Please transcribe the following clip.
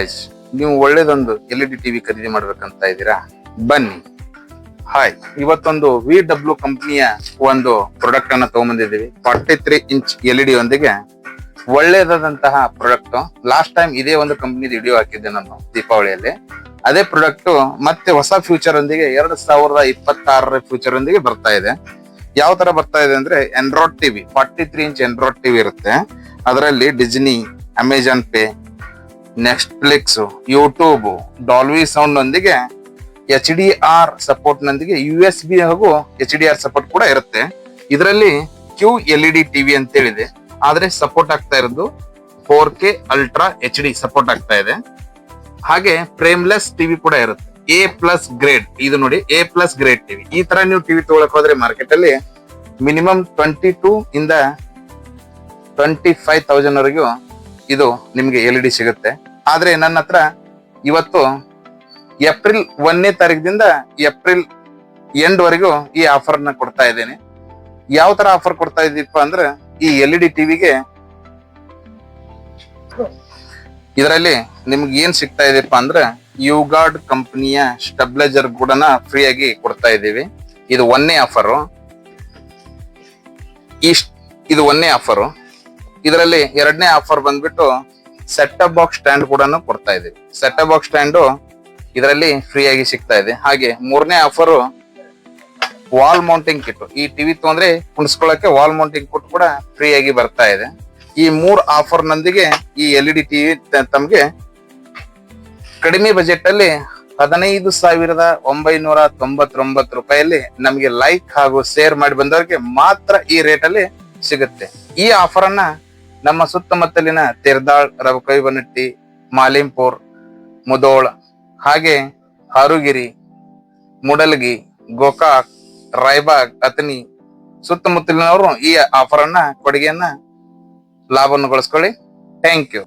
Guys, ನೀವು ಒಳ್ಳೇದೊಂದು LED TV ಖರೀದಿ ಮಾಡ್ಬೇಕಂತ ಇದ್ದೀರಾ? ಬನ್ನಿ. ಹಾಯ್, ಇವತ್ತೊಂದು VW ಕಂಪನಿಯ ಒಂದು ಪ್ರಾಡಕ್ಟ್ ಅನ್ನ ತಗೊಂಡ್ಬಂದಿದ್ದೀವಿ. 43 ಇಂಚ್ LED ಒಂದಿಗೆ ಒಳ್ಳೇದಾದಂತಹ ಪ್ರಾಡಕ್ಟ್. ಲಾಸ್ಟ್ ಟೈಮ್ ಇದೇ ಒಂದು ಕಂಪನಿದ ವಿಡಿಯೋ ಹಾಕಿದ್ದೆ ನಾನು ದೀಪಾವಳಿಯಲ್ಲಿ. ಅದೇ ಪ್ರಾಡಕ್ಟ್ ಮತ್ತೆ ಹೊಸ ಫ್ಯೂಚರ್ ಒಂದಿಗೆ 2026 ಫ್ಯೂಚರ್ ಒಂದಿಗೆ ಬರ್ತಾ ಇದೆ. ಯಾವ ತರ ಬರ್ತಾ ಇದೆ ಅಂದ್ರೆ Android TV 43 inch Android TV ಇರುತ್ತೆ. ಅದರಲ್ಲಿ Disney, Amazon Pay, Netflix, YouTube, Dolby sound ನೊಂದಿಗೆ HDR ಸಪೋರ್ಟ್ ನೊಂದಿಗೆ USB ಹಾಗೂ HDR ಸಪೋರ್ಟ್ ಕೂಡ ಇರುತ್ತೆ. ಇದರಲ್ಲಿ QLED ಟಿವಿ ಅಂತ ಹೇಳಿದೆ, ಆದ್ರೆ ಸಪೋರ್ಟ್ ಆಗ್ತಾ ಇರೋದು 4K ಅಲ್ಟ್ರಾ HD ಸಪೋರ್ಟ್ ಆಗ್ತಾ ಇದೆ. ಹಾಗೆ ಫ್ರೇಮ್ಲೆಸ್ ಟಿವಿ ಕೂಡ ಇರುತ್ತೆ. A+ ಗ್ರೇಡ್, ಇದು ನೋಡಿ A+ ಗ್ರೇಡ್ ಟಿವಿ. ಈ ತರ ನೀವು ಟಿವಿ ತಗೊಳಕ್ ಹೋದ್ರೆ ಮಾರ್ಕೆಟ್ ಅಲ್ಲಿ ಮಿನಿಮಮ್ 22 ಇಂದ 25,000 ವರೆಗೂ ಇದು ನಿಮ್ಗೆ LED ಸಿಗುತ್ತೆ. ಆದ್ರೆ ನನ್ನ ಹತ್ರ ಇವತ್ತು ಏಪ್ರಿಲ್ 1ನೇ ತಾರೀಕಿನಿಂದ ಏಪ್ರಿಲ್ ಎಂಡ್ ವರೆಗೂ ಈ ಆಫರ್ ನ ಕೊಡ್ತಾ ಇದ್ದೇನೆ. ಯಾವ ತರ ಆಫರ್ ಕೊಡ್ತಾ ಇದೀಪ ಅಂದ್ರೆ ಈ LED ಟಿವಿಗೆ ಇದರಲ್ಲಿ ನಿಮ್ಗೆ ಏನ್ ಸಿಗ್ತಾ ಇದೆಯಪ್ಪ ಅಂದ್ರೆ ಯುಗಾರ್ಡ್ ಕಂಪನಿಯ ಸ್ಟೆಬಿಲೈಸರ್ ಕೂಡ ಫ್ರೀ ಆಗಿ ಕೊಡ್ತಾ ಇದ್ದೀವಿ. ಇದು ಒಂದನೇ ಆಫರು. ಇದು ಒಂದನೇ ಆಫರು. ಇದರಲ್ಲಿ ಎರಡನೇ ಆಫರ್ ಬಂದ್ಬಿಟ್ಟು ಸೆಟ್ ಟಾಪ್ ಬಾಕ್ಸ್ ಸ್ಟ್ಯಾಂಡ್ ಕೂಡ ಕೊಡ್ತಾ ಇದೀವಿ. ಸೆಟ್ ಟಾಪ್ ಬಾಕ್ಸ್ ಸ್ಟ್ಯಾಂಡು ಇದರಲ್ಲಿ ಫ್ರೀ ಆಗಿ ಸಿಗ್ತಾ ಇದೆ. ಹಾಗೆ ಮೂರನೇ ಆಫರ್ ವಾಲ್ ಮೌಂಟಿಂಗ್ ಕಿಟ್. ಈ ಟಿವಿ ತೊಂದ್ರೆ ಕುಣಿಸ್ಕೊಳ್ಳಕ್ಕೆ ವಾಲ್ ಮೌಂಟಿಂಗ್ ಕಿಟ್ ಕೂಡ ಫ್ರೀ ಆಗಿ ಬರ್ತಾ ಇದೆ. ಈ 3 ಆಫರ್ ನೊಂದಿಗೆ ಈ LED ಟಿವಿ ತಮ್ಗೆ ಕಡಿಮೆ ಬಜೆಟ್ ಅಲ್ಲಿ 15,999 ರೂಪಾಯಲ್ಲಿ ನಮಗೆ ಲೈಕ್ ಹಾಗೂ ಶೇರ್ ಮಾಡಿ ಬಂದವರಿಗೆ ಮಾತ್ರ ಈ ರೇಟ್ ಅಲ್ಲಿ ಸಿಗುತ್ತೆ. ಈ ಆಫರ್ ಅನ್ನ ನಮ್ಮ ಸುತ್ತಮುತ್ತಲಿನ ತಿರ್ದಾಳ್, ರಬಕೈಬನಟ್ಟಿ, ಮಾಲಿಂಪುರ್, ಮುದೋಳ್, ಹಾಗೆ ಹಾರುಗಿರಿ, ಮುಡಲ್ಗಿ, ಗೋಕಾಕ್, ರಾಯಬಾಗ್, ಅತನಿ ಸುತ್ತಮುತ್ತಲಿನವರು ಈ ಆಫರ್ ಅನ್ನ ಕೊಡುಗೆಯನ್ನ ಲಾಭವನ್ನು ಗಳಿಸ್ಕೊಳ್ಳಿ. Thank you.